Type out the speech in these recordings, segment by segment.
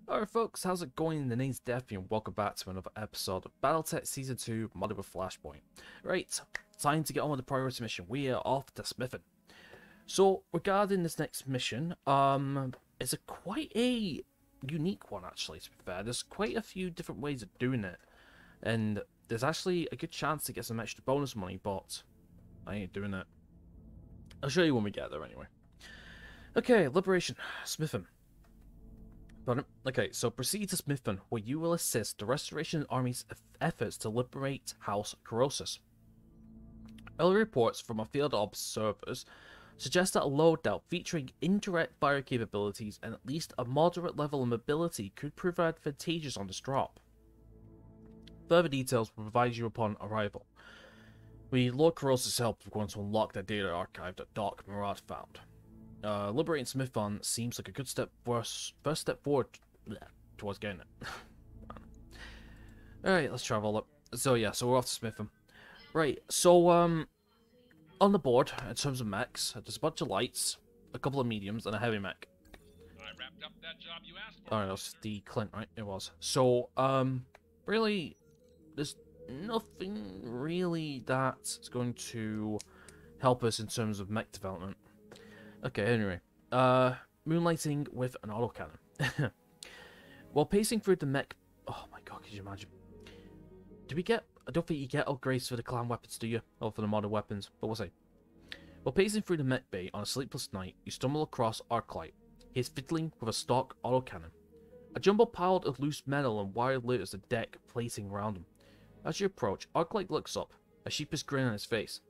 Alright folks, how's it going? The name's Deafy and welcome back to another episode of BattleTech Season 2 modded with Flashpoint. Right, time to get on with the priority mission. We are off to Smithing. So, regarding this next mission, it's quite a unique one actually, to be fair. There's quite a few different ways of doing it. And there's actually a good chance to get some extra bonus money, but I ain't doing it. I'll show you when we get there anyway. Okay, Liberation, Smithing. Okay, so proceed to Smithton, where you will assist the Restoration Army's efforts to liberate House Arano. Early reports from our field observers suggest that a loadout featuring indirect fire capabilities and at least a moderate level of mobility could prove advantageous on this drop. Further details will provide you upon arrival. With Lord Arano's help, we're going to unlock the data archive that Doc Murad found. Liberating Smithon seems like a good first step forward towards getting it. Alright, let's travel up. So yeah, so we're off to Smithon. Right, so on the board, in terms of mechs, there's a bunch of lights, a couple of mediums, and a heavy mech. I wrapped up that job you asked for. Alright, that was the Clint, right? It was. So, really, there's nothing really that's going to help us in terms of mech development. Okay, anyway. Moonlighting with an autocannon. While pacing through the mech... Oh my god, could you imagine? Do we get... I don't think you get upgrades for the clan weapons, do you? Or for the modern weapons, but we'll see. While pacing through the mech bay on a sleepless night, you stumble across Arclight. He is fiddling with a stock autocannon. A jumbled pile of loose metal and wire litters the deck, plating around him. As you approach, Arclight looks up, a sheepish grin on his face.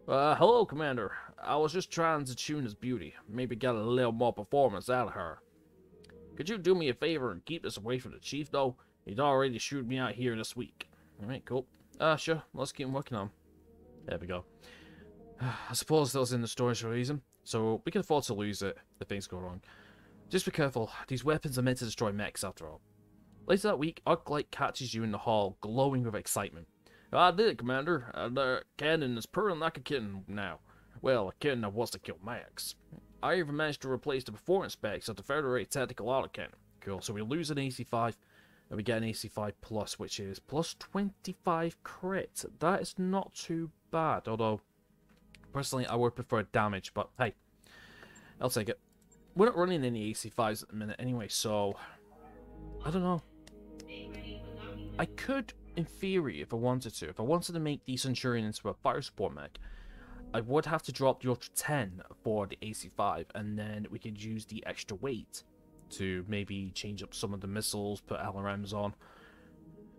Hello, Commander. I was just trying to tune his beauty. Maybe get a little more performance out of her. Could you do me a favor and keep this away from the Chief, though? He'd already shooed me out here this week. Alright, cool. Sure. Let's keep working on. There we go. I suppose that was in the storage for a reason, so we can afford to lose it if things go wrong. Just be careful. These weapons are meant to destroy mechs, after all. Later that week, Arclight catches you in the hall, glowing with excitement. I did it, Commander. The cannon is purring like a kitten now. Well, a kitten that wants to kill Mechs. I even managed to replace the performance specs of the Federated Tactical Autocannon. Cool, so we lose an AC5, and we get an AC5 plus, which is plus 25 crit. That is not too bad, although, personally, I would prefer damage, but hey, I'll take it. We're not running any AC5s at the minute anyway, so, I don't know. I could... In theory, if I wanted to make the Centurion into a fire support mech, I would have to drop the Ultra 10 for the AC5, and then we could use the extra weight to maybe change up some of the missiles, put LRMs on.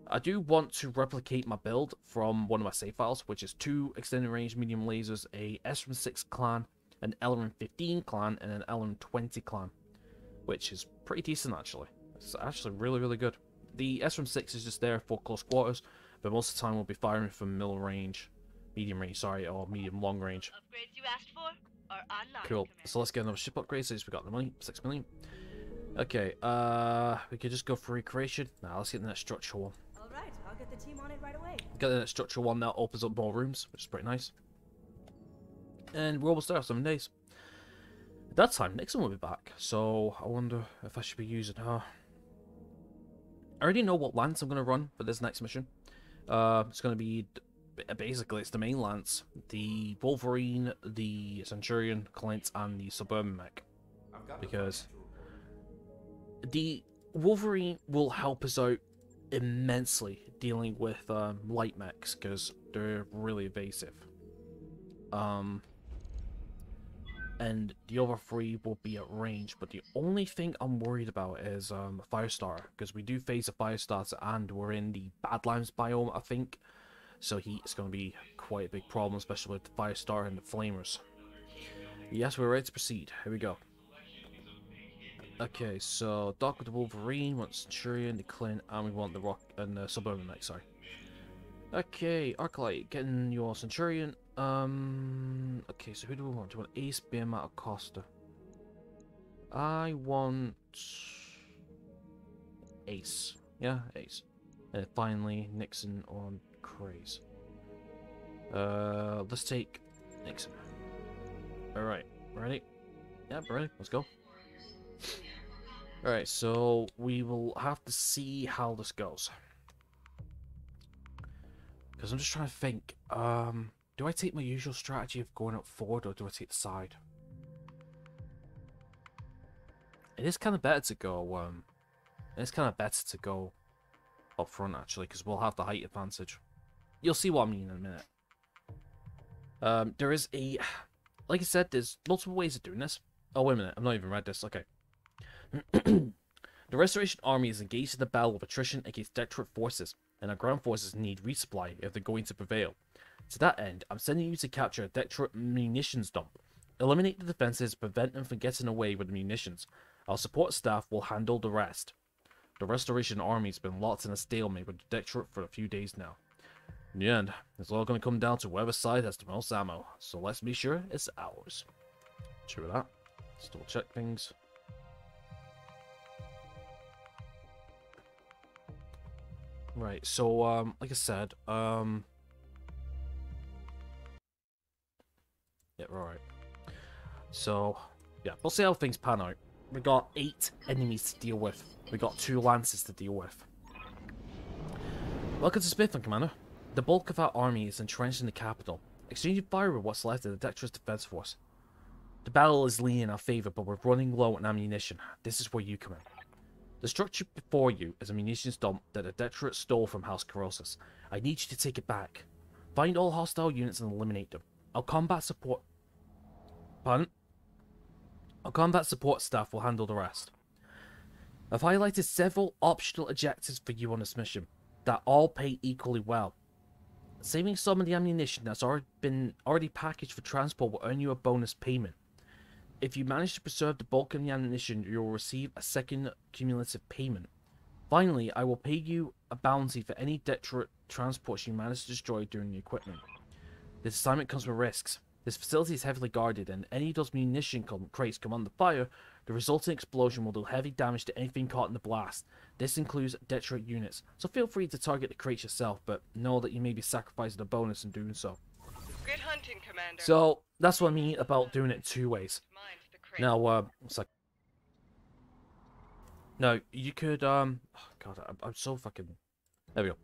I do want to replicate my build from one of my save files, which is 2 extended range medium lasers, a SRM-6 clan, an LRM-15 clan, and an LRM-20 clan, which is pretty decent actually. It's actually really, really good. The SRM-6 is just there for close quarters, but most of the time we'll be firing from medium range, or medium-long range. Upgrades you asked for are online. Cool. Commander. So let's get another ship upgrade since we got the money, 6 million. Okay, we could just go for recreation. Now let's get the next structure one. Alright, I'll get the team on it right away. Get the next structure one that opens up more rooms, which is pretty nice. And we're almost there, 7 days. At that time, Nixon will be back, so I wonder if I should be using her. I already know what lance I'm going to run for this next mission. It's going to be, basically, it's the main lance. The Wolverine, the Centurion, Clint, and the Suburban Mech. Because the Wolverine will help us out immensely dealing with light mechs, because they're really evasive. And the other 3 will be at range, but the only thing I'm worried about is Firestarter, because we do face a Firestarter and we're in the Badlands biome, I think. So heat's going to be quite a big problem, especially with the Firestarter and the Flamers. Yes, we're ready to proceed. Here we go. Okay, so Doc with the Wolverine, we want Centurion, the Clint, and we want the Rock and the Suburban Mech, sorry. Okay, Arclight, getting your Centurion. Okay, so who do we want? Do we want Ace, Biome, or Costa? I want Ace. Yeah, Ace. And finally, Nixon on Craze. Let's take Nixon. Alright, ready? Yeah, ready. Let's go. Alright, so we will have to see how this goes. Because I'm just trying to think, do I take my usual strategy of going up forward, or do I take the side? It is kind of better to go, up front, actually, because we'll have the height advantage. You'll see what I mean in a minute. There is a... Like I said, there's multiple ways of doing this. Oh, wait a minute, I've not even read this, okay. The Restoration Army is engaged in a battle of attrition against Dectorate forces, and our ground forces need resupply if they're going to prevail. To that end, I'm sending you to capture a Dectorate munitions dump. Eliminate the defenses, prevent them from getting away with the munitions. Our support staff will handle the rest. The Restoration Army's been locked in a stalemate with the Dectorate for a few days now. In the end, it's all going to come down to whoever side has the most ammo, so let's be sure it's ours. True that. Let's double check things. Right, so, like I said, yeah, alright. So, yeah, we'll see how things pan out. We got 8 enemies to deal with. We got 2 lances to deal with. Welcome to Smithland, Commander. The bulk of our army is entrenched in the capital, exchanging fire with what's left of the Dectorate's defense force. The battle is leaning in our favor, but we're running low on ammunition. This is where you come in. The structure before you is a munitions dump that the Dectorate stole from House Arano. I need you to take it back. Find all hostile units and eliminate them. Our combat support... Pardon? Our combat support staff will handle the rest. I've highlighted several optional objectives for you on this mission that all pay equally well. Saving some of the ammunition that's already packaged for transport will earn you a bonus payment. If you manage to preserve the bulk of the ammunition, you will receive a second cumulative payment. Finally, I will pay you a bounty for any Dectorate transports you manage to destroy during the equipment. This assignment comes with risks. This facility is heavily guarded, and any of those munition crates come under fire, the resulting explosion will do heavy damage to anything caught in the blast. This includes Dectorate units, so feel free to target the crates yourself, but know that you may be sacrificing a bonus in doing so. Good hunting, Commander. So, that's what I mean about doing it 2 ways. Now, it's like... No, you could, oh God, I'm so fucking... There we go.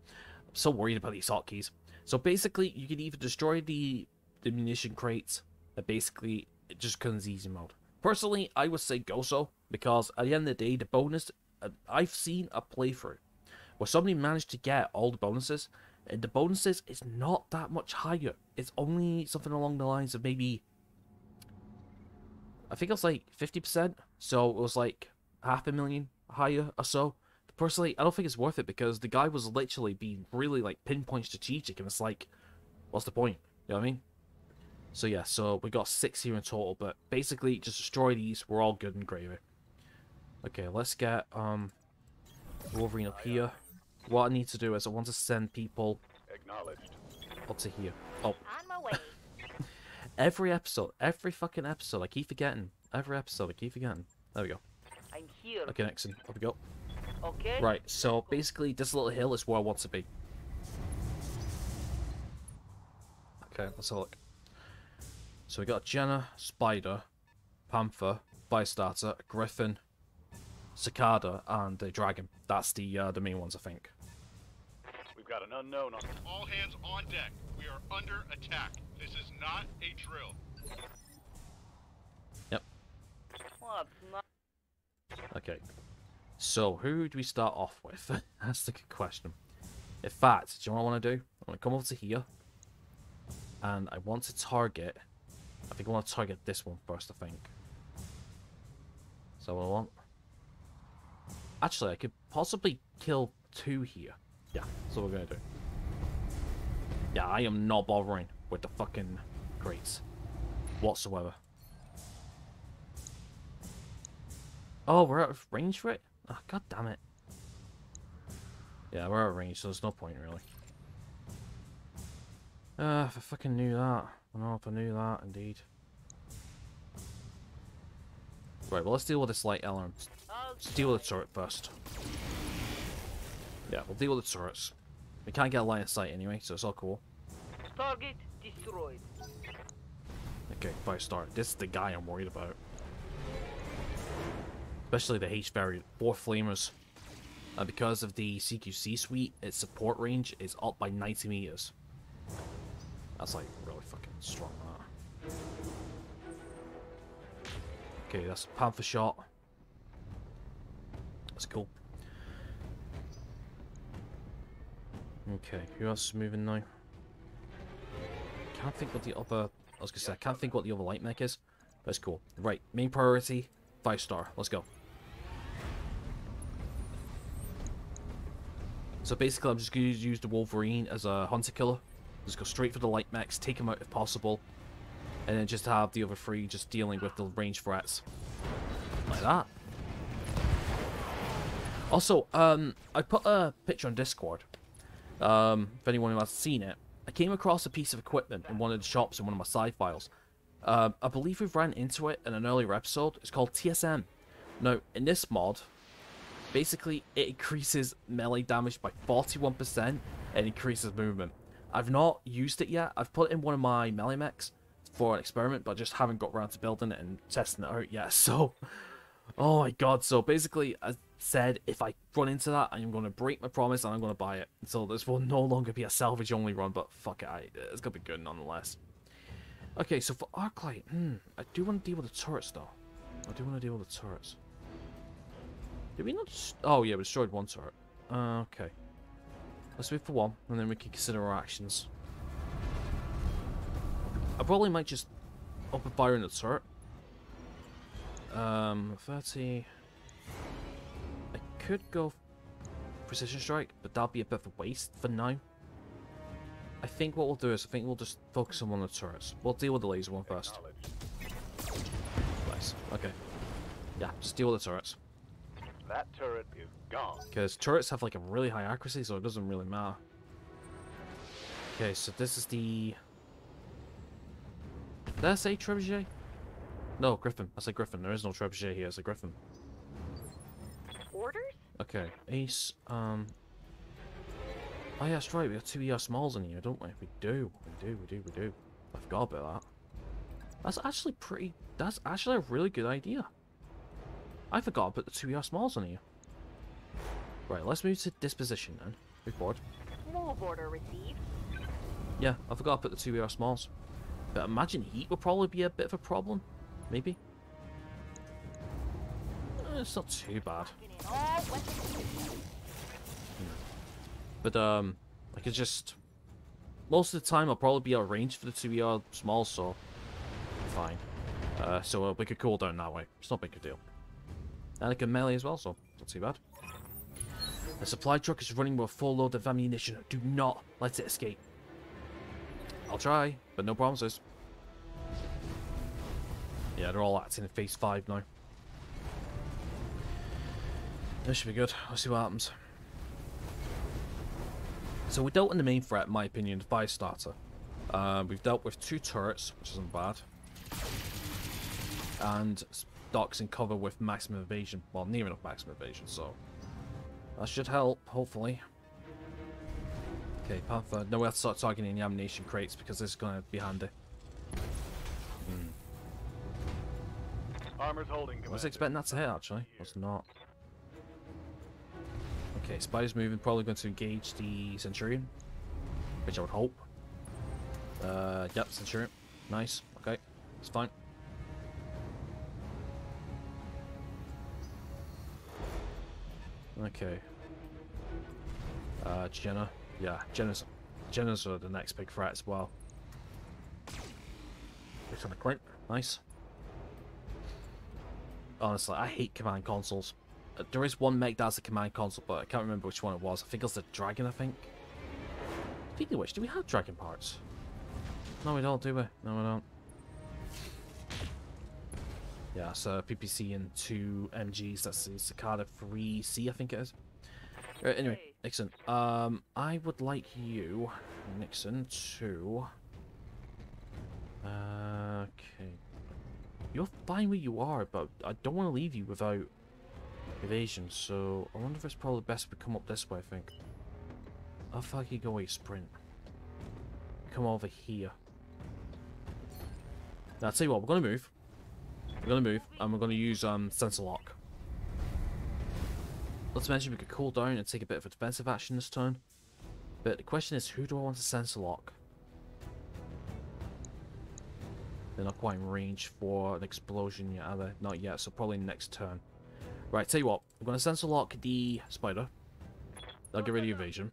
I'm so worried about these hotkeys. So basically, you can either destroy the munition crates, or basically, it just comes easy mode. Personally, I would say go so, because at the end of the day, the bonus... I've seen a playthrough where somebody managed to get all the bonuses, and the bonuses is not that much higher. It's only something along the lines of maybe... I think it was like 50%, so it was like 500,000 higher or so. But personally, I don't think it's worth it because the guy was literally being really like pinpoint strategic, and it's like, what's the point? You know what I mean? So yeah, so we got 6 here in total, but basically just destroy these, we're all good and gravy. Okay, let's get Wolverine up here. What I need to do is I want to send people up to here. Oh. On my way. Every fucking episode, I keep forgetting. Every episode, I keep forgetting. There we go. I'm here. Okay, Nixon, up we go. Okay. Right, so basically, this little hill is where I want to be. Okay, let's have a look. So we got Jenna, Spider, Panther, Firestarter, Griffin, Cicada, and the Dragon. That's the main ones, I think. We've got an unknown on... All hands on deck. We are under attack. This is not a drill. Yep. What's not? Okay. So, who do we start off with? That's the good question. In fact, do you know what I want to do? I want to come over to here. And I want to target... I think I want to target this one first, I think. So what I want... Actually, I could possibly kill 2 here. Yeah, that's what we're going to do. Yeah, I am not bothering with the fucking crates whatsoever. Oh, we're out of range for it? Oh, God damn it. Yeah, we're out of range, so there's no point, really. If I fucking knew that. I know if I knew that, indeed. Right, well, let's deal with this light alarm. Let's deal with the turret first. Yeah, we'll deal with the turrets. We can't get a line of sight anyway, so it's all cool. Target destroyed. Okay, Firestar. This is the guy I'm worried about. especially the H variant, 4 flamers. Because of the CQC suite, its support range is up by 90 meters. That's like really fucking strong. That. Okay, that's a Panther shot. That's cool. Okay, who else is moving now? Can't think what the other. I was gonna say I can't think what the other light mech is. But it's cool. Right, main priority, 5-star. Let's go. So basically, I'm just going to use the Wolverine as a hunter killer. Just go straight for the light mechs, take them out if possible, and then just have the other 3 just dealing with the range threats. Like that. Also, I put a picture on Discord. If anyone who hasn't seen it, I came across a piece of equipment in one of the shops in one of my side files. I believe we've ran into it in an earlier episode. It's called TSM. Now, in this mod, basically, it increases melee damage by 41% and increases movement. I've not used it yet. I've put it in one of my melee mechs for an experiment, but I just haven't got around to building it and testing it out yet. So, oh my god. So basically, I said if I run into that, I'm going to break my promise and I'm going to buy it. So this will no longer be a salvage only run, but fuck it, it's going to be good nonetheless. Okay, so for Arclight, I do want to deal with the turrets though. I do want to deal with the turrets. Did we not just... Oh, yeah, we destroyed one turret. Okay. Let's wait for one, and then we can consider our actions. I probably might just open fire in the turret. 30... I could go precision strike, but that'll be a bit of a waste for now. I think what we'll do is, I think we'll just focus on one of the turrets. We'll deal with the laser one first. Nice. Okay. Yeah, just deal with the turrets. That turret is gone. Because turrets have like a really high accuracy, so it doesn't really matter. Okay, so this is the... Did I say trebuchet? No, Griffin. I said Griffin. There is no trebuchet here. It's a Griffin. Orders? Okay, Ace. Oh yeah, that's right. We got 2 ER smalls in here, don't we? We do. We do. I forgot about that. That's actually pretty... That's actually a really good idea. I forgot about the 2 ER smalls on here. Right, let's move to disposition then. Move forward. Move order received. Yeah, I forgot about the 2 ER smalls. But imagine heat will probably be a bit of a problem. Maybe. It's not too bad. But I could just... Most of the time I'll probably be out of range for the 2 ER smalls, so... Fine. So we could cool down that way. It's not a big deal. And I can melee as well, so not too bad. The supply truck is running with a full load of ammunition. Do not let it escape. I'll try, but no promises. Yeah, they're all acting in phase 5 now. This should be good. Let's see what happens. So we dealt with the main threat, in my opinion, the 5-starter. We've dealt with 2 turrets, which isn't bad. And docks in cover with maximum evasion. Well, near enough maximum evasion, so that should help, hopefully. Okay, Panther. Now we have to start targeting the ammunition crates because this is going to be handy. Armor's holding. I was expecting that to hit, actually. Was not. Okay, Spider's moving. Probably going to engage the Centurion, which I would hope. Yep, Centurion. Nice. Okay, it's fine. Okay. Jenna. Yeah, Jenna's the next big threat as well. It's on the clink. Nice. Honestly, I hate command consoles. There is one mech that has a command console, but I can't remember which one it was. I think it was the Dragon, I think. Speaking of which, do we have Dragon parts? No, we don't, do we? No, we don't. Yeah, so PPC and 2 MGs. That's the Cicada 3C, I think it is. Anyway, Nixon. I would like you, Nixon, to... Okay. You're fine where you are, but I don't want to leave you without evasion, so I wonder if it's probably best if we come up this way, I think. How far can you go away, sprint? Come over here. Now, I'll tell you what, we're going to move. We're going to move, and we're going to use sensor lock. let's mention we could cool down and take a bit of a defensive action this turn. But the question is, who do I want to sensor lock? They're not quite in range for an explosion yet, are they? Not yet, so probably next turn. Right, tell you what, I'm going to sensor lock the spider. That'll get rid of evasion.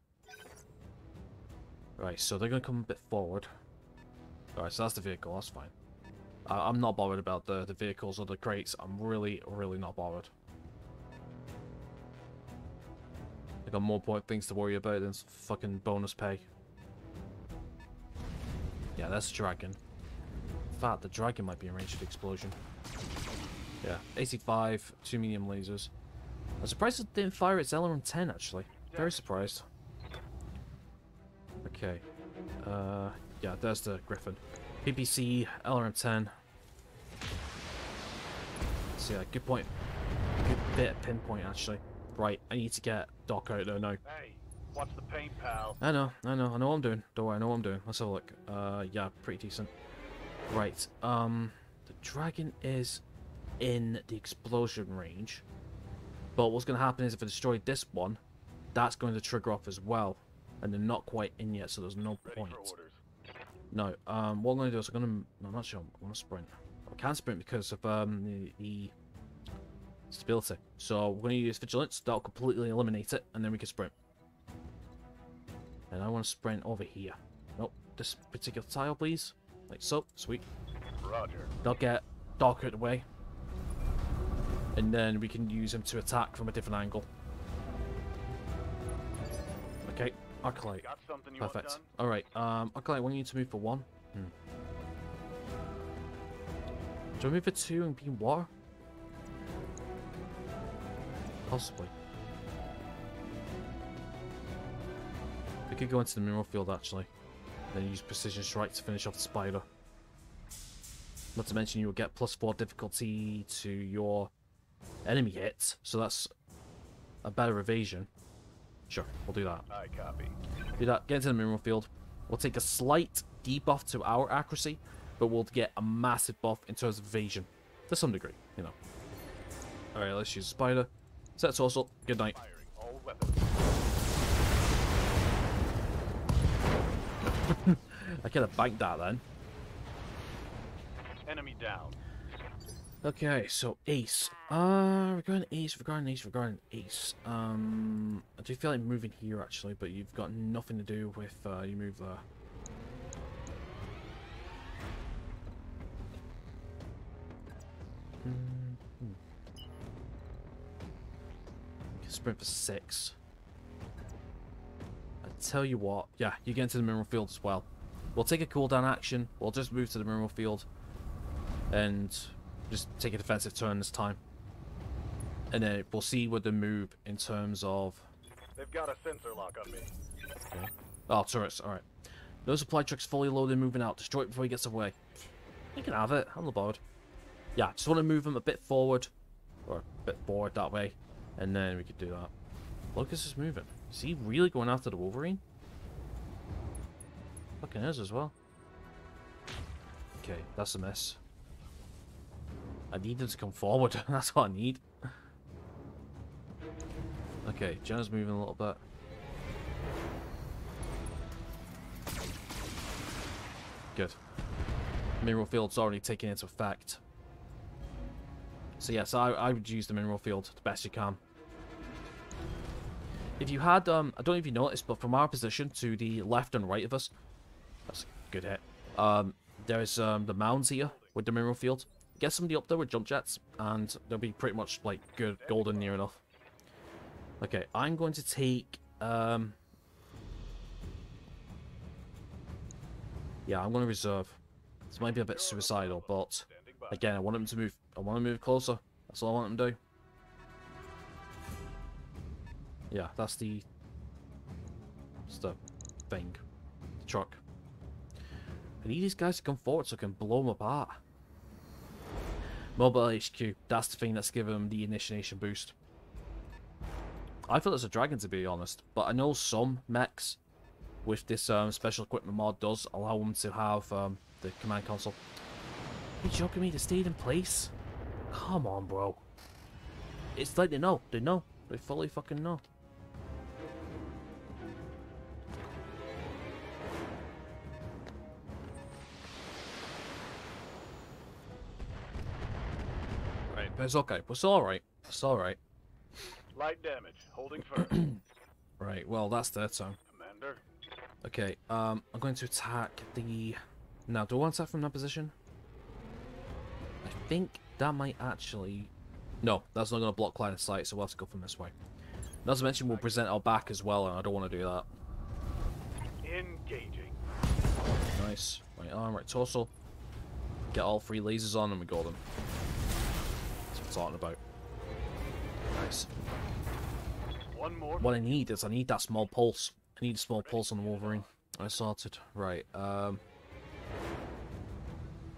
Right, so they're going to come a bit forward. Alright, so that's the vehicle, that's fine. I'm not bothered about the vehicles or the crates. I'm really, really not bothered. I got more important things to worry about than fucking bonus pay. Yeah, that's a dragon. In fact, the dragon might be in range of the explosion. Yeah, AC5, 2 medium lasers. I'm surprised it didn't fire its LRM 10 actually. Very surprised. Okay. Yeah, there's the Griffin. PPC, LRM 10. So yeah, good point. Good bit of pinpoint actually. Right, I need to get Doc out there now. Hey, what's the pain, pal? I know what I'm doing. Don't worry, I know what I'm doing. Let's have a look. Yeah, pretty decent. Right, the dragon is in the explosion range. But what's going to happen is if I destroy this one, that's going to trigger off as well. And they're not quite in yet, so there's no point. No, what I'm going to do is I'm going to... No, I'm not sure. I'm going to sprint. I can't sprint because of the stability. So we're going to use Vigilance. That'll completely eliminate it, and then we can sprint. And I want to sprint over here. Nope, this particular tile, please. Like so. Sweet. Roger. They'll get Doc out of the way. And then we can use him to attack from a different angle. Okay, Arclight. Got something you want Perfect. done? Alright, Arclight, I want you to move for 1. Do I move for 2 and be in water? Possibly. We could go into the mineral field actually. Then use Precision Strike to finish off the spider. Not to mention you'll get +4 difficulty to your enemy hits, so that's a better evasion. Sure, we'll do that. I copy. Do that, get into the mineral field. We'll take a slight debuff to our accuracy, but we'll get a massive buff in terms of evasion. To some degree, you know. Alright, let's use spider. Set torso. Good night. Firing all weapons. I could have banked that then. Enemy down. Okay, so Ace. Regarding Ace. I do feel like moving here actually, but you've got nothing to do with you move there. You can sprint for 6. I tell you what, yeah, you get into the mineral field as well. We'll take a cooldown action. We'll just move to the mineral field and just take a defensive turn this time. And then we'll see what the move in terms of... They've got a sensor lock on me. Okay. Oh, turrets, alright. No supply trucks fully loaded, moving out. Destroy it before he gets away. You can have it, I'm not bothered. Yeah, just want to move him a bit forward. Or a bit forward that way. And then we could do that. Lucas is moving. Is he really going after the Wolverine? Fucking is as well. Okay, that's a miss. I need him to come forward. That's what I need. Okay, Jenna's moving a little bit. Good. Mineral field's already taken into effect. So yes, I would use the mineral field the best you can. If you had, I don't know if you noticed, but from our position to the left and right of us, that's a good hit. There's the mounds here with the mineral field. Get somebody up there with jump jets, and they'll be pretty much like good golden near enough. Okay, I'm going to take. Yeah, I'm going to reserve. This might be a bit suicidal, but again, I want him to move. I want to move closer. That's all I want him to do. Yeah, that's the thing. The truck. I need these guys to come forward so I can blow them apart. Mobile HQ, that's the thing that's giving them the initiation boost. I thought it was a dragon, to be honest, but I know some mechs with this special equipment mod does allow them to have the command console. Are you joking me? They stayed in place? Come on, bro. It's like they know. They know. They fully fucking know. Right, but it's okay. We're still alright. It's alright. Light damage. Holding firm. Right, well, that's their turn. Commander. Okay, I'm going to attack the... Now, do I want to attack from that position? I think that might actually... No, that's not going to block line of sight, so we'll have to go from this way. Not to mention, we'll present our back as well, and I don't want to do that. Engaging. Nice. Right arm, right torso. Get all 3 lasers on, and we got them. That's what I'm talking about. Nice. One more. What I need is, I need that small pulse. I need a small pulse on the Wolverine. I sorted. Right,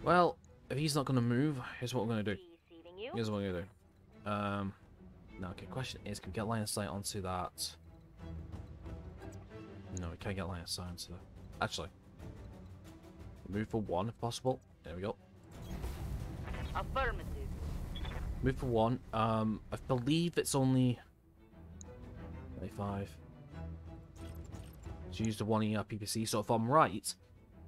well, if he's not going to move, here's what we're going to do. Receiving you. Here's what we're going to do. Now, okay, question is, can we get line of sight onto that? No, we can't get line of sight onto that. Actually, move for 1 if possible. There we go. Affirmative. Move for 1. I believe it's only 25. Use the 1 PPC. So if I'm right,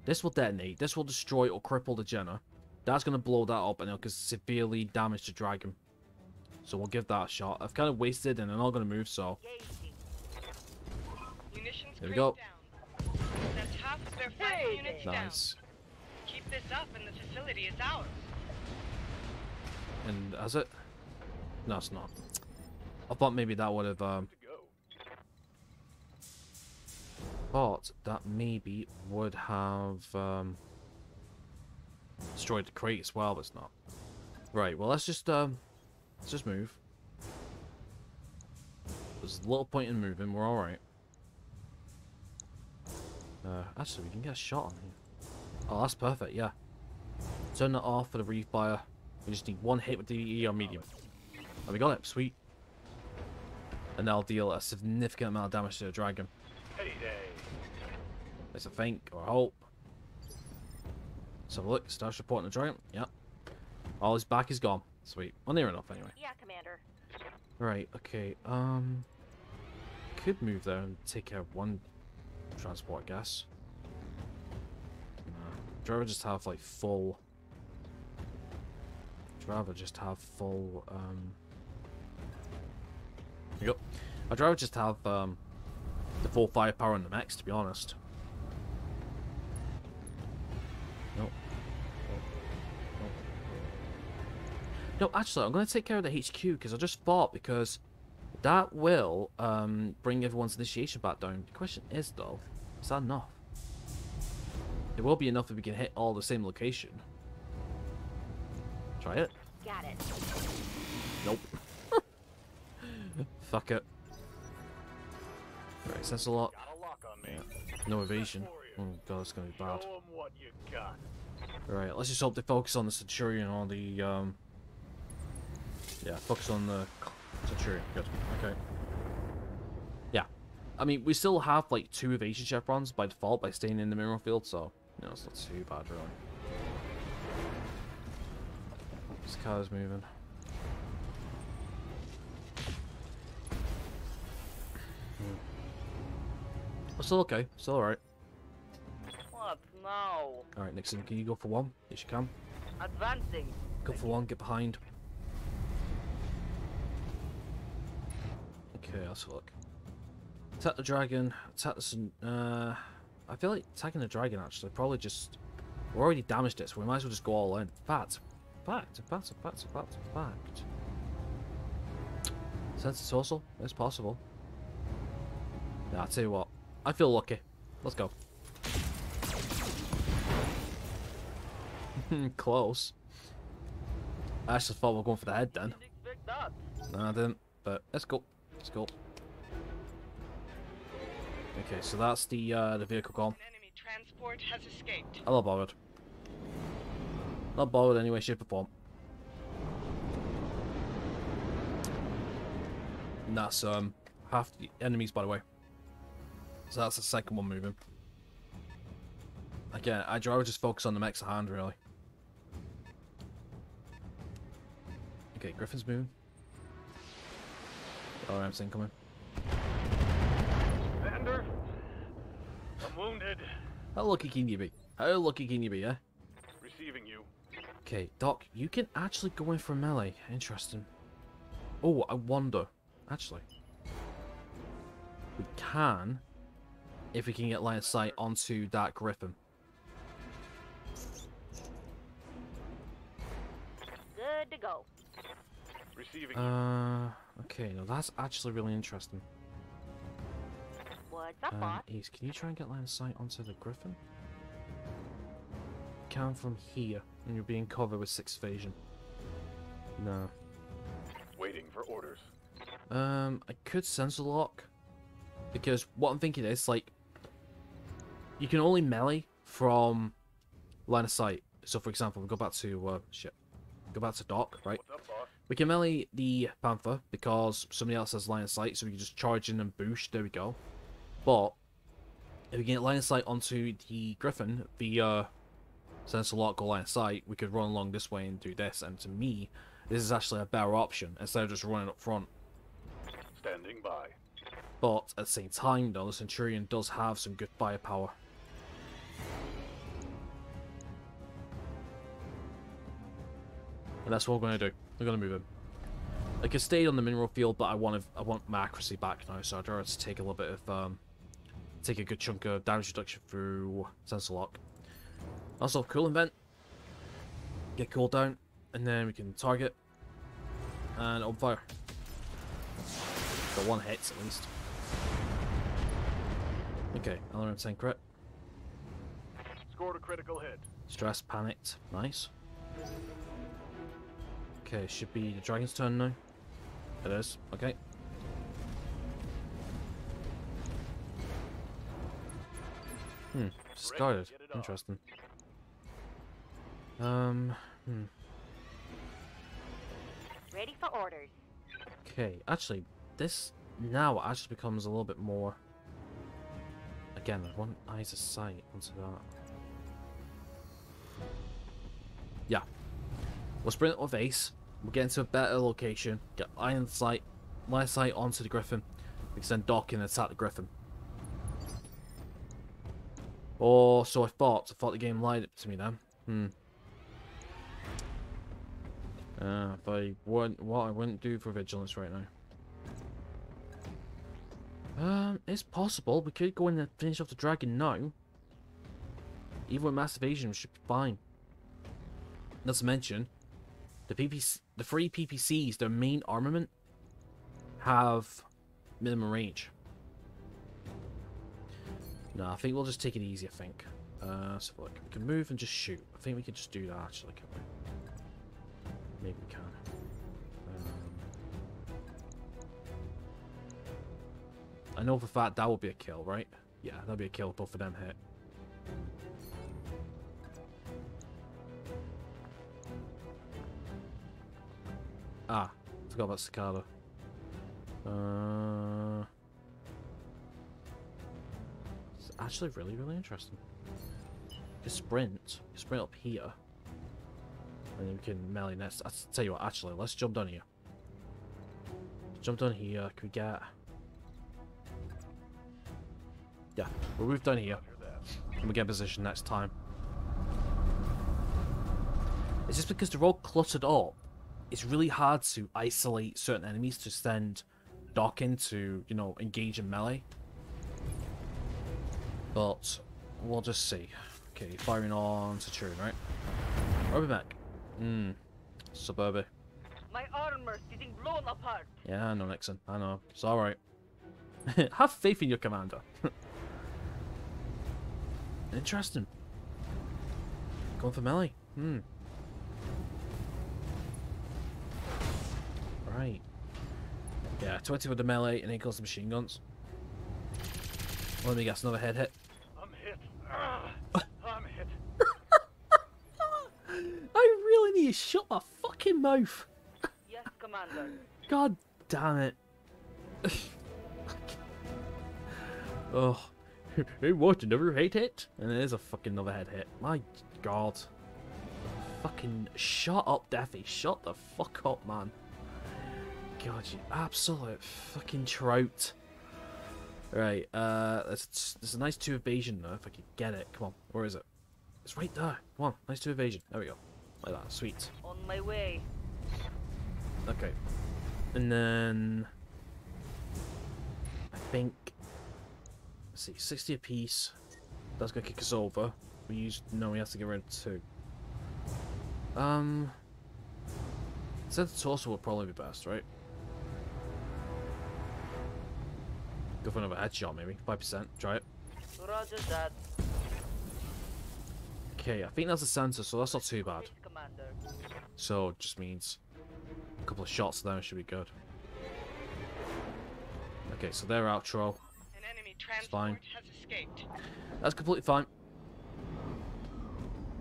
this will detonate. This will destroy or cripple the Jenna. That's going to blow that up and it'll severely damage the dragon. So we'll give that a shot. I've kind of wasted and they're not going to move, so... There we go. That's half of their 5 units Nice. down. Keep this up and the facility is ours. And has it? No, it's not. I thought maybe that would have... thought that maybe would have destroyed the crate as well, but it's not. Right, well let's just move. There's little point in moving, we're alright. Actually we can get a shot on here. Oh, that's perfect, yeah. Turn that off for the refire. We just need 1 hit with the ER medium. Oh, we got it, sweet. And that'll deal a significant amount of damage to the dragon. Payday. It's a think or a hope. Let's have a look. Stash report on the dragon. Yep. All his back is gone. Sweet. Well, near enough anyway. Yeah, Commander. Right. Okay. Could move there and take care of 1 transport, I guess. I'd rather just have like full. I'd rather just have full. There you go. I'd rather just have the full firepower on the Mechs, to be honest. Nope. No, actually, I'm going to take care of the HQ, because I just thought, because that will bring everyone's initiation back down. The question is, though, is that enough? It will be enough if we can hit all the same location. Try it. Got it. Nope. Fuck it. Right, sense a lot. Got a lock on me. Yeah. No evasion. Oh god, it's gonna be bad. Show 'em what you got. Right, let's just hope they focus on the Centurion or the yeah, focus on the Centurion. Good. Okay. Yeah. I mean, we still have like 2 evasion chevrons by default by staying in the mineral field, so you know, it's not too bad really. This car's moving. We're still okay. Still alright. What now? Alright, Nixon, can you go for 1? Yes, you can. Advancing. Go for 1, get behind. Okay, let's have a look. Attack the dragon. Attack the... I feel like attacking the dragon, actually. Probably just... We already damaged it, so we might as well just go all in. Fact. Sense torso? It's possible. Yeah, I'll tell you what. I feel lucky. Let's go. Close. I actually thought we were going for the head then. No, I didn't. But let's go. Let's go. Okay, so that's the vehicle gone. An enemy transport has escaped. I'm not bothered. Not bothered in any way, shape, or form. And that's half the enemies, by the way. So that's the second one moving. Again, I'd rather just focus on the Mech's hand, really. Okay, Griffin's moving. LRM's incoming. Vander, I'm wounded. How lucky can you be? How lucky can you be, eh? Receiving you. Okay, Doc, you can actually go in for melee. Interesting. Oh, I wonder. Actually. We can, if we can get line of sight onto that Griffin. Good to go. Receiving you. Okay, now that's actually really interesting. What's up, boss? Ace, can you try and get line of sight onto the Griffin? Can from here, and you're being covered with 6 evasion. No. Waiting for orders. I could sensor lock, because what I'm thinking is, like, you can only melee from line of sight. So, for example, we go back to, go back to Doc, right? What's up, boss? We can melee the Panther, because somebody else has line of sight, so we can just charge in and boost, there we go. But, if we can get line of sight onto the Griffin via sensor lock or line of sight, we could run along this way and do this, and to me, this is actually a better option, instead of just running up front. Standing by. But at the same time, though, the Centurion does have some good firepower. And that's what we're going to do. We're going to move him. I could stay on the mineral field, but I want my accuracy back now, so I'd rather to take a little bit of, take a good chunk of damage reduction through sensor lock. Also, cool event. Get cooldown, and then we can target and open fire. Got 1 hit at least. Okay, LRM 10 crit. Scored a critical hit. Stressed, panicked. Nice. Okay, should be the dragon's turn now. It is. Okay. Discarded. Interesting. Ready for orders. Okay, actually, this now actually becomes a little bit more. Again, I want eyes of sight onto that. Yeah. We'll sprint it with Ace. We'll get into a better location. Get line of sight onto the Griffin. We can send Doc in and attack the Griffin. Oh, so I thought. The game lied to me then. If I want what I wouldn't do for vigilance right now. It's possible. We could go in and finish off the dragon now. Even with mass evasion, we should be fine. Not to mention, the 3 PPCs, their main armament, have minimum range. No, I think we'll just take it easy, I think. So look, we can move and just shoot. I think we can just do that, actually, can't we? Maybe we can. I know for a fact that will be a kill, right? Yeah, that'll be a kill, both of them hit. Ah, forgot about Cicada. It's actually really, really interesting. You sprint up here. And then we can melee next. I'll tell you what, actually, let's jump down here. Jump down here. Can we get... Yeah, we'll move down here. And we'll get in position next time. It's just because they're all cluttered up. It's really hard to isolate certain enemies to send Doc into, you know, engage in melee. But we'll just see. Okay, firing on Centurion, right? Where are we back? Suburban. My armor's getting blown apart. Yeah, I know, Nixon. I know. It's alright. Have faith in your commander. Interesting. Going for melee. Right. Yeah, 20 with the melee, and then goes the machine guns. Let me guess, another head hit. I'm hit. I'm hit. I really need to shut my fucking mouth. Yes, Commander. God damn it. Oh. Hey, what? Another head hit? And it is a fucking another head hit. My god. Fucking shut up, Daffy. Shut the fuck up, man. God, you absolute fucking trout. Right, there's a nice 2 evasion though, if I could get it. Come on, where is it? It's right there. Come on, nice 2 evasion. There we go. Like that, sweet. On my way. Okay. And then... I think... Let's see, 60 apiece. That's gonna kick us over. We used... No, we have to get rid of 2. Said the torso would probably be best, right? Go for another headshot, maybe. 5%. Try it. Roger that. Okay, I think that's a center, so that's not too bad. Yes, Commander. So, it just means a couple of shots there should be good. Okay, so their outro. An enemy fine. transport has escaped. That's completely fine.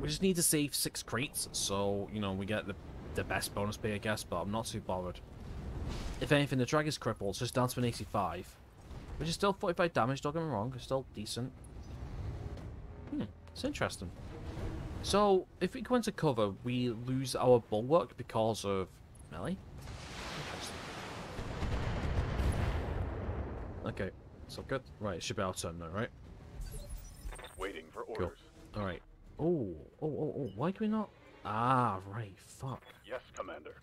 We just need to save 6 crates, so, you know, we get the best bonus pay, I guess, but I'm not too bothered. If anything, the drag is crippled, it's just down to an 85. Which is still 45 damage, don't get me wrong, it's still decent. It's interesting. So, if we go into cover, we lose our bulwark because of melee? Interesting. Okay, so good. Right, it should be our turn now, right? Waiting for orders. Cool. Alright. Oh, why can we not? Ah, right, fuck. Yes, Commander.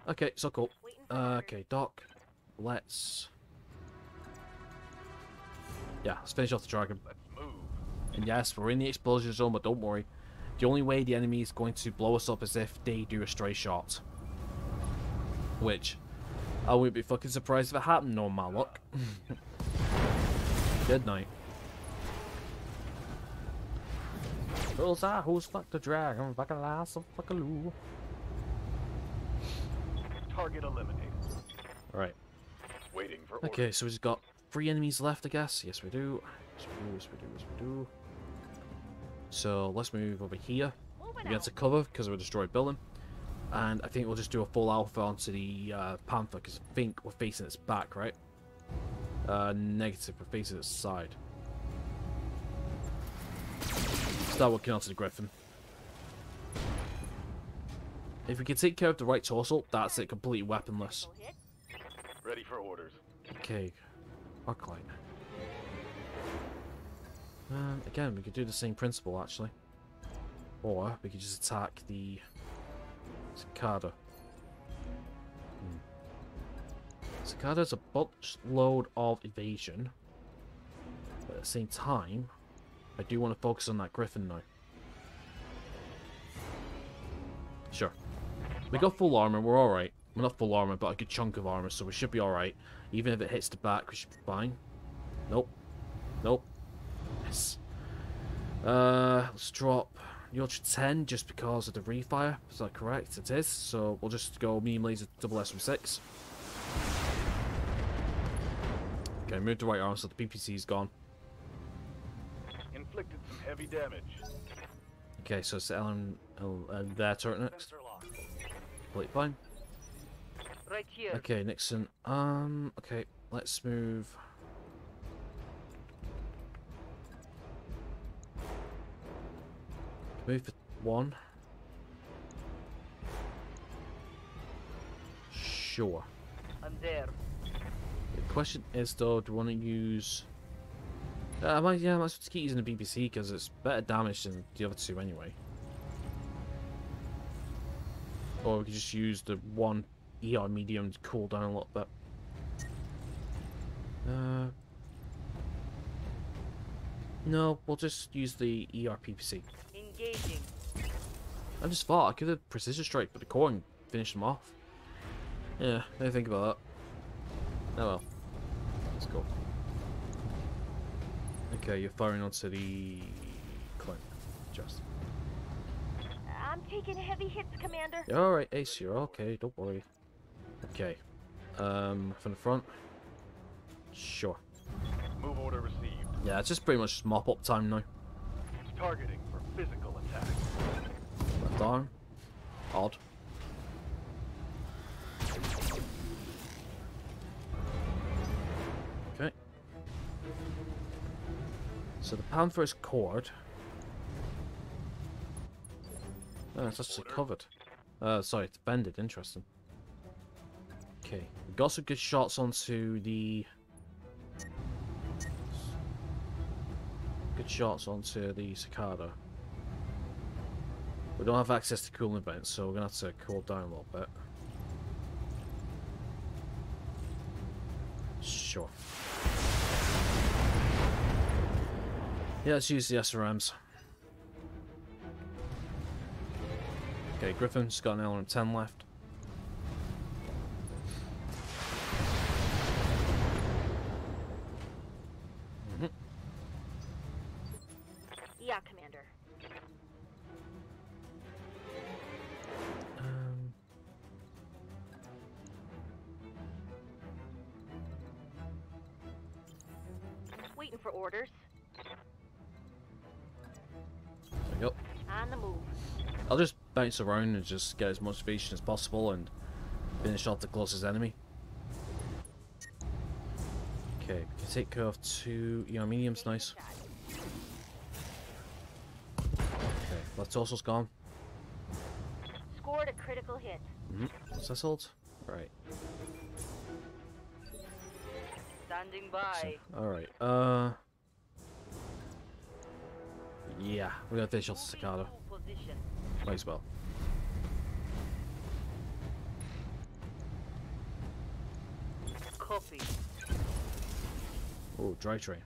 Okay, so cool. Waiting for orders. Okay, Doc, let's... Yeah, let's finish off the dragon. Let's move. And yes, we're in the explosion zone, but don't worry. The only way the enemy is going to blow us up is if they do a stray shot. Which, I wouldn't be fucking surprised if it happened, no my luck. Good night. Who's fuck the dragon? Fucking ass of fuckaloo. Target eliminated. Alright. Waiting for orders. Okay, so we've got 3 enemies left, I guess. Yes, we do. Yes, we do. So let's move over here. We get to cover because of a destroyed building. And I think we'll just do a full alpha onto the Panther because I think we're facing its back, right? Negative, we're facing its side. Start working onto the Griffin. If we can take care of the right torso, that's it, completely weaponless. Ready for orders. Okay, Arclight. Again, we could do the same principle actually. Or we could just attack the Cicada. Cicada's a buttload of evasion. But at the same time, I do want to focus on that Griffin now. Sure. We got full armor, we're alright. We're not full armor, but a good chunk of armor, so we should be alright. Even if it hits the back, we should be fine. Nope. Nope. Yes. Let's drop the Ultra 10 just because of the refire. Is that correct? It is. So we'll just go medium laser double SM6. Okay, move the right arm so the PPC's gone. Inflicted some heavy damage. Okay, so it's their turret next. Sensor locked. Completely fine. Right here. Okay, Nixon. Okay, let's move. Move for 1. Sure. I'm there. The question is though, do we want to use... I might have to keep using the BBC because it's better damage than the other 2 anyway. Or we could just use the 1 ER medium to cool down a little bit. No, we'll just use the ER PPC. Engaging. I just thought I could have precision strike with the core and finish them off. Yeah, didn't think about that. Oh well. Let's go. Okay, you're firing onto the Clint. Just. I'm taking heavy hits, Commander. You're alright, Ace, you're okay, don't worry. Okay. From the front. Sure. Move order received. Yeah, it's just pretty much mop up time now. Targeting for physical attack. Left arm. Odd. Okay. So the Panther is cored. Oh, it's actually covered. Sorry, it's bended. Interesting. Okay, we got some good shots onto the... Good shots onto the Cicada. We don't have access to cooling vents, so we're gonna have to cool down a little bit. Sure. Yeah, let's use the SRMs. Okay, Griffin's got an LRM-10 left. Yeah, Commander. Waiting for orders. There we go. On the move. I'll just bounce around and just get as much motivation as possible and finish off the closest enemy. Okay, we can take care of 2 mediums, nice. Okay, left torso's gone. Scored a critical hit. Settled? Right. Standing by. Alright, yeah, we're gonna finish off the Cicada. Position. Might as well. Copy. Oh, dry train.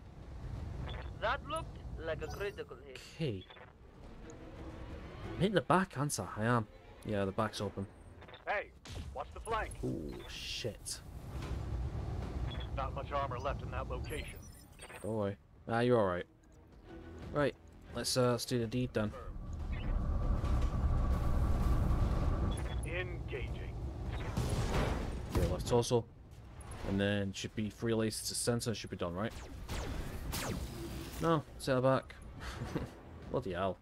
That looked like a critical hit. Okay. I'm hitting the back, aren't I? I am. Yeah, the back's open. Hey, watch the flank. Oh, shit. Not much armor left in that location. Don't worry. Ah, you're alright. Right, let's do the deed then. Engaging. Okay, left torso. And then should be 3 laces to center, should be done, right? No, sail back. Bloody hell.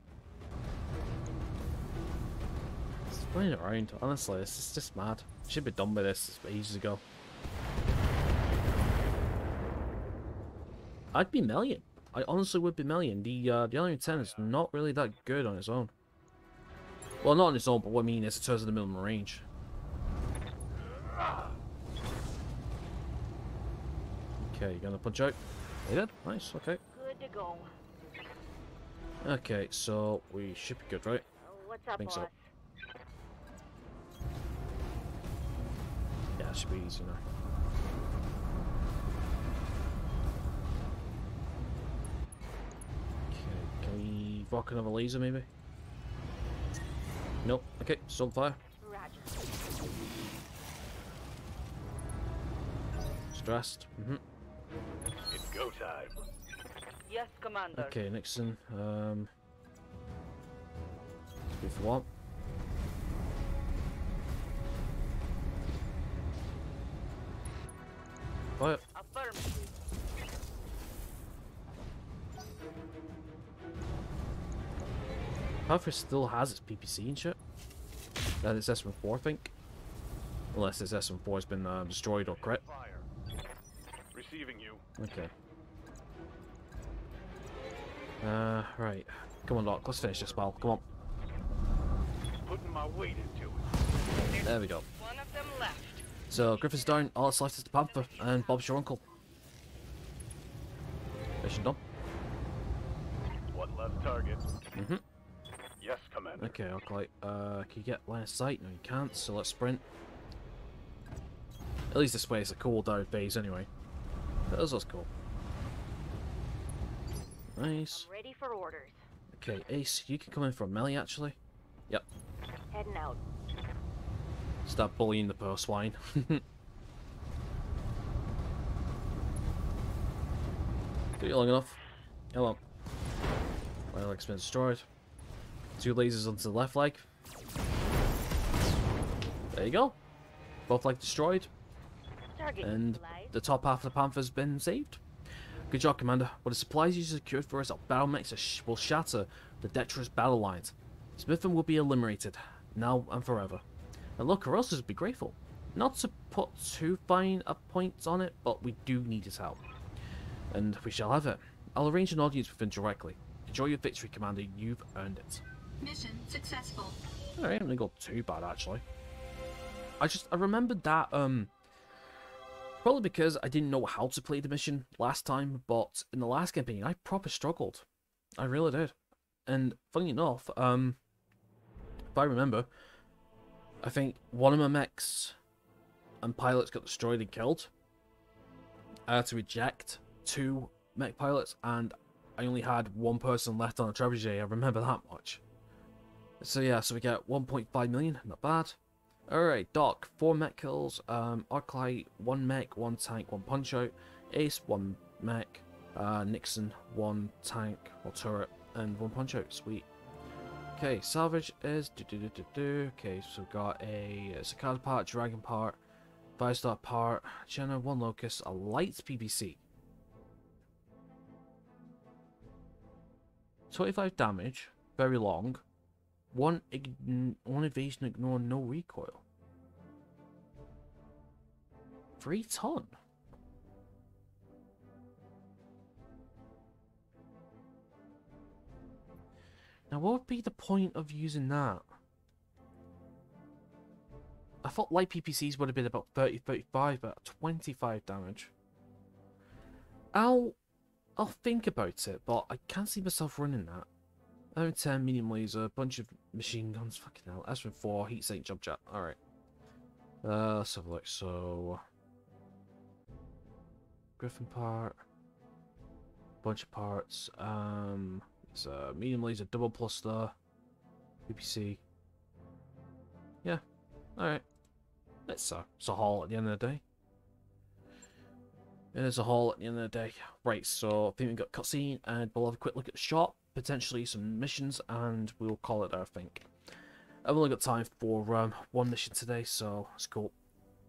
It's playing around, honestly, this is just mad. Should be done with this ages ago. I'd be million. I honestly would be million. The Alien 10 is not really that good on its own. Well, not on its own, but what I mean is in terms of the minimum range. Okay, you gonna punch out? You did? Nice, okay. Good to go. Okay, so we should be good, right? What's up, Think boss? so. Yeah, it should be easy now. Okay, can we rock another laser maybe? Nope. Okay, still on fire. Roger. Stressed. It's go time. Yes, Commander. Okay, Nixon. 2 for 1. Fire. Affirmative. Panther still has its PPC and shit. That is S14, I think. Unless this S14 has been destroyed or crit. Fire. Receiving you. Okay. Right. Come on, Doc. Let's finish this, pal. Come on. Putting my weight into it. There we go. One of them left. So, Griffin's down. All that's left is the Panther. And Bob's your uncle. Mission done. One less target. Mm-hmm. Yes, Commander. Okay, okay. Can you get line of sight? No, you can't. So let's sprint. At least this way is a cool down phase anyway. That was cool. Nice. I'm ready for orders. Okay, Ace, you can come in from melee actually. Yep. Heading out. Start bullying the poor swine. Do it long enough. Come on. My leg's been destroyed. 2 lasers onto the left leg. There you go. Both legs destroyed. Target And neutralized. the top half of the Panther's been saved. Good job, Commander. What the supplies you secured for us, our battle mechs will shatter the dexterous battle lines. Smitham will be eliminated, now and forever. And look, Carossus would be grateful. Not to put too fine a point on it, but we do need his help. And we shall have it. I'll arrange an audience with him directly. Enjoy your victory, Commander. You've earned it. Mission successful. Alright, I didn't go too bad, actually. I remembered that, Probably because I didn't know how to play the mission last time, but in the last campaign, I proper struggled. I really did. And funny enough, if I remember, I think one of my mechs and pilots got destroyed and killed. I had to reject 2 mech pilots, and I only had 1 person left on a trebuchet. I remember that much. So yeah, so we get 1.5 million, not bad. Alright, Doc, 4 mech kills, Arclight, 1 mech, 1 tank, 1 punch out, Ace, 1 mech, Nixon, 1 tank or turret, and 1 punch out, sweet. Okay, salvage is okay, so we've got a Cicada part, Dragon part, 5-star part, Jenna, 1 Locust, a light PPC. 25 damage, very long. 1 evasion, ignore, no recoil. 3 ton. Now, what would be the point of using that? I thought light PPCs would have been about 30-35, but 25 damage. I'll think about it, but I can't see myself running that. 10 medium laser, a bunch of machine guns, fucking hell. S4, heat sink, jump jet. Alright. Let's have a look. So, Griffin part, bunch of parts. It's a medium laser, double cluster, PPC. Yeah. Alright. It's a haul at the end of the day. It is a haul at the end of the day. Right, so I think we've got cutscene, and we'll have a quick look at the shop, potentially some missions, and we'll call it there, I think. I've only got time for 1 mission today, so it's cool.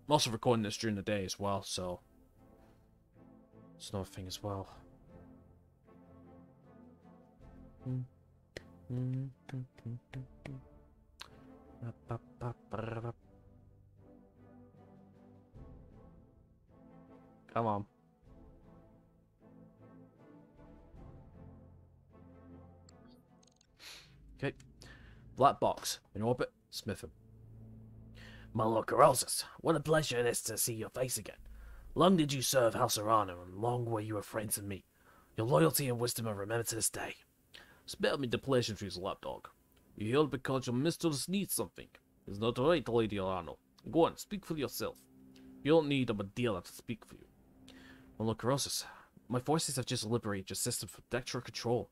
I'm also recording this during the day as well, so it's another thing as well. Come on. Okay. Black box. In orbit. Smith him. My Lord Corozis, what a pleasure it is to see your face again. Long did you serve House Arano, and long were you a friend to me. Your loyalty and wisdom are remembered to this day. Spare me the pleasantries, lapdog. You here because your mistress needs something. It's not right, Lady Arano. Go on, speak for yourself. You don't need a Madeira to speak for you. My Lord Corozis, my forces have just liberated your system from Dectra control.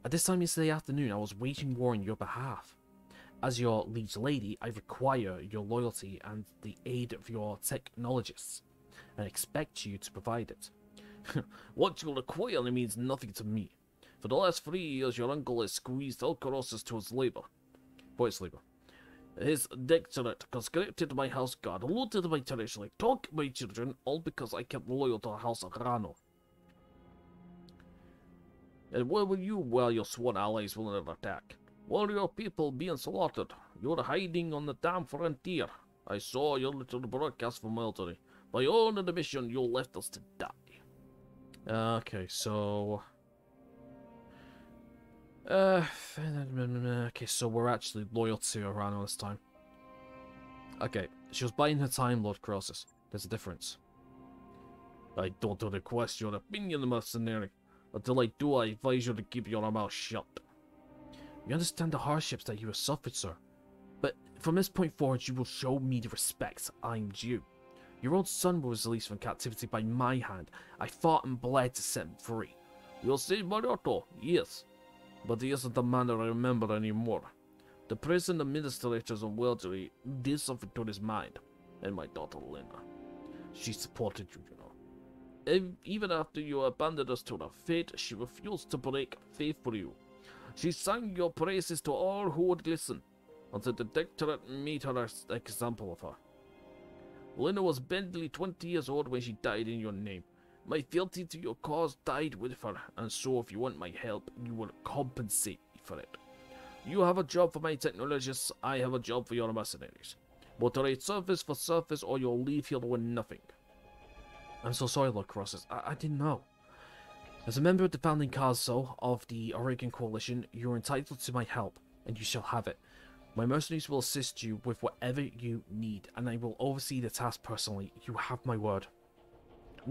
At this time yesterday afternoon, I was waging war on your behalf. As your liege lady, I require your loyalty and the aid of your technologists, and expect you to provide it. What you require means nothing to me. For the last 3 years, your uncle has squeezed all Colossus to his labor. Boy's labor. His dectorate conscripted my house guard, looted my territory, took my children, all because I kept loyal to House Arano. And where were you while your sworn allies were under attack? While your people being slaughtered, you were hiding on the damn frontier. I saw your little broadcast from military. By own admission, you left us to die. Okay, so... okay, so we're actually loyal to Arano this time. Okay, she was buying her time, Lord Corozis. There's a difference. I don't request your opinion, mercenary. Until I do, I advise you to keep your mouth shut. You understand the hardships that you have suffered, sir. But from this point forward, you will show me the respect I'm due. Your own son was released from captivity by my hand. I fought and bled to set him free. You'll say Maroto, yes. But he isn't the man that I remember anymore. The prison administrators on Wellery did something to his mind. And my daughter Lena. She supported you, you know. Even after you abandoned us to our fate, she refused to break faith for you. She sang your praises to all who would listen, until the Dectorate made her an example of her. Lena was barely 20 years old when she died in your name. My fealty to your cause died with her, and so if you want my help, you will compensate me for it. You have a job for my technologists, I have a job for your mercenaries. But trade surface for surface, or you'll leave here with nothing. I'm so sorry, Lord Corozis. I didn't know. As a member of the founding council of the Aurigan Coalition, you are entitled to my help, and you shall have it. My mercenaries will assist you with whatever you need, and I will oversee the task personally. You have my word.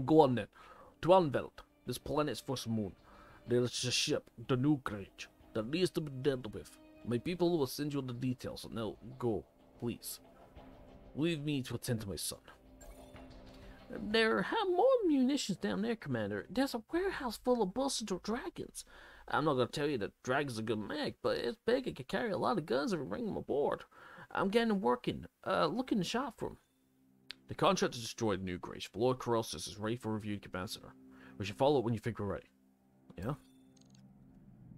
Go on then. To Anveld, this planet's first moon. There is a ship, the New Reach, that needs to be dealt with. My people will send you the details. Now, go, please. Leave me to attend to my son. There are more munitions down there, Commander. There's a warehouse full of buster dragons. I'm not going to tell you that Dragon's a good mech, but it's big. It can carry a lot of guns if we bring them aboard. I'm getting working. Look in the shop for him. The contract to destroy the New Grace. Lord Corelsis is ready for review, Commander. We should follow it when you think we're ready. Yeah?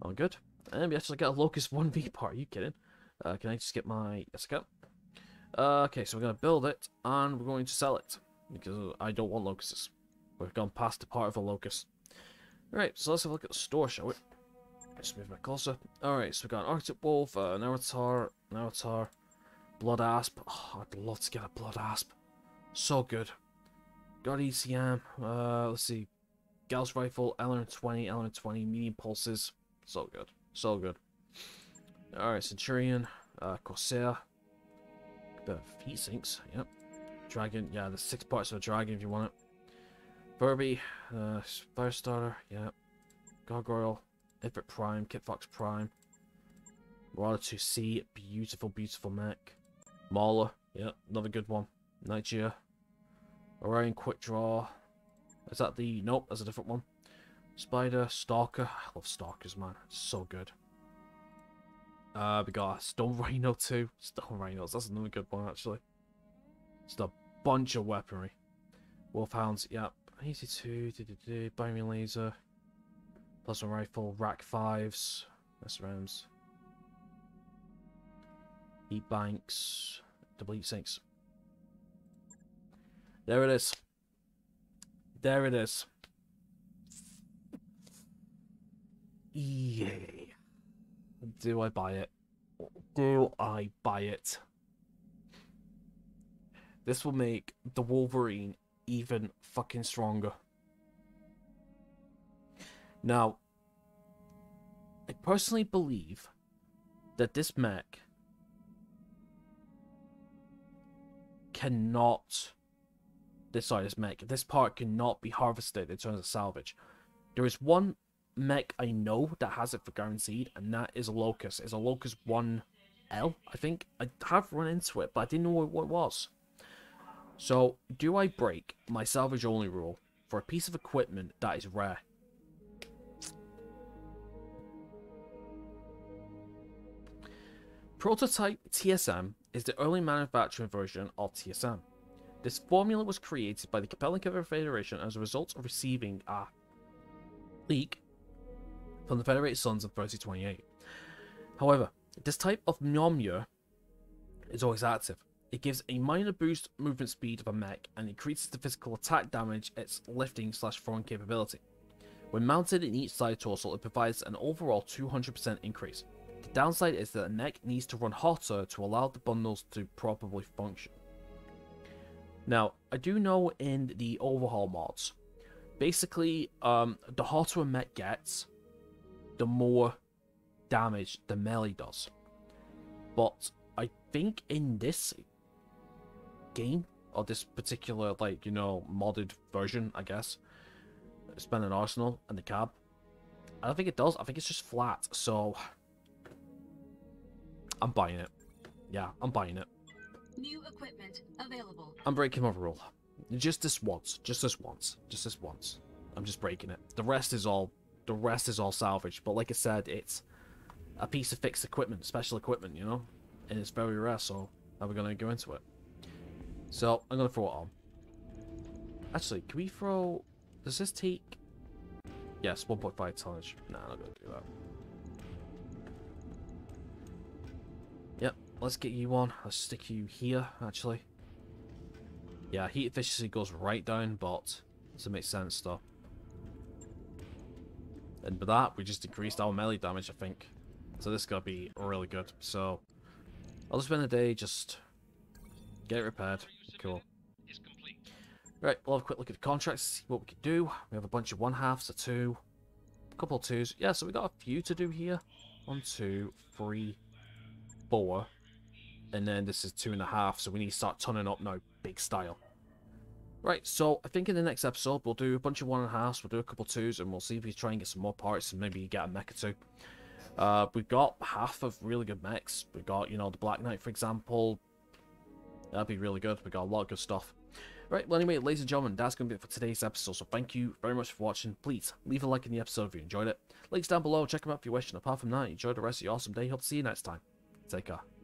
All good. And we actually got a Locust 1v part. Are you kidding? Can I just get my... Yes, I can. Okay, so we're going to build it, and we're going to sell it. Because I don't want locusts. We've gone past the part of a locust. Alright, so let's have a look at the store, shall we? Just move a bit closer. Alright, so we've got an Arctic Wolf, an Avatar, Blood Asp. Oh, I'd love to get a Blood Asp. So good. Got ECM. Let's see. Gauss Rifle, LR20, medium pulses. So good. So good. Alright, Centurion, Corsair. Bit of heat sinks, yep. Dragon, yeah, there's 6 parts of a dragon if you want it. Furby, Firestarter, yeah. Gargoyle, Ifrit Prime, Kitfox Prime. Marauder 2C, beautiful, beautiful mech. Mauler, yeah, another good one. Nigeria. Orion Quick Draw. Is that the... Nope, that's a different one. Spider, Stalker. I love Stalkers, man. It's so good. We got Stone Rhino too. Stone Rhinos, that's another good one, actually. Just a bunch of weaponry. Wolfhounds, yep. Easy 2, Biome Laser. Plasma Rifle, Rack 5s. SRMs. Heat Banks. Double heat sinks. There it is. There it is. Yay. Do I buy it? Do I buy it? This will make the Wolverine even fucking stronger. Now, I personally believe that this mech cannot... This part cannot be harvested in terms of salvage. There is one mech I know that has it for guaranteed, and that is a Locust. It's a Locust 1L, I think. I have run into it, but I didn't know what it was. So, do I break my salvage only rule for a piece of equipment that is rare? Prototype TSM is the early manufacturing version of TSM. This formula was created by the Capellan Federation as a result of receiving a leak from the Federated Suns of 3028. However, this type of Mjolnir is always active. It gives a minor boost movement speed of a mech and increases the physical attack damage its lifting/throwing capability. When mounted in each side torso, it provides an overall 200% increase. The downside is that the neck needs to run hotter to allow the bundles to properly function. Now, I do know in the overhaul mods, basically, the hotter a mech gets, the more damage the melee does. But I think in this game, or this particular, like, you know, modded version, I guess, spend an arsenal and the cab, I don't think it does. I think it's just flat, so I'm buying it. Yeah, I'm buying it. New equipment available. I'm breaking my rule. Just this once. Just this once. Just this once. I'm just breaking it. The rest is all salvage. But like I said, it's a piece of fixed equipment, special equipment, you know? And it's very rare, so now we're gonna go into it. So I'm gonna throw it on. Actually, can we throw... Does this take... Yes, 1.5 tonnage. Nah, I'm not gonna do that. Yep, let's get you on. Let's stick you here, actually. Yeah, heat efficiency goes right down, but doesn't make sense, though. And with that, we just increased our melee damage, I think. So this is gonna be really good. So I'll just spend a day, just get it repaired. Cool. Right, we'll have a quick look at the contracts, see what we can do. We have a bunch of 1/2s, a 2, a couple of 2s. Yeah, so we got a few to do here. 1, 2, 3, 4. And then this is 2.5, so we need to start turning up now, big style. Right, so I think in the next episode we'll do a bunch of 1.5s, we'll do a couple 2s, and we'll see if we try and get some more parts and maybe get a mech or two. We've got half of really good mechs. We've got, you know, the Black Knight, for example. That'd be really good. We've got a lot of good stuff. Right, well anyway, ladies and gentlemen, that's going to be it for today's episode, so thank you very much for watching. Please, leave a like in the episode if you enjoyed it. Links down below, check them out if you wish, and apart from that, enjoy the rest of your awesome day. Hope to see you next time. Take care.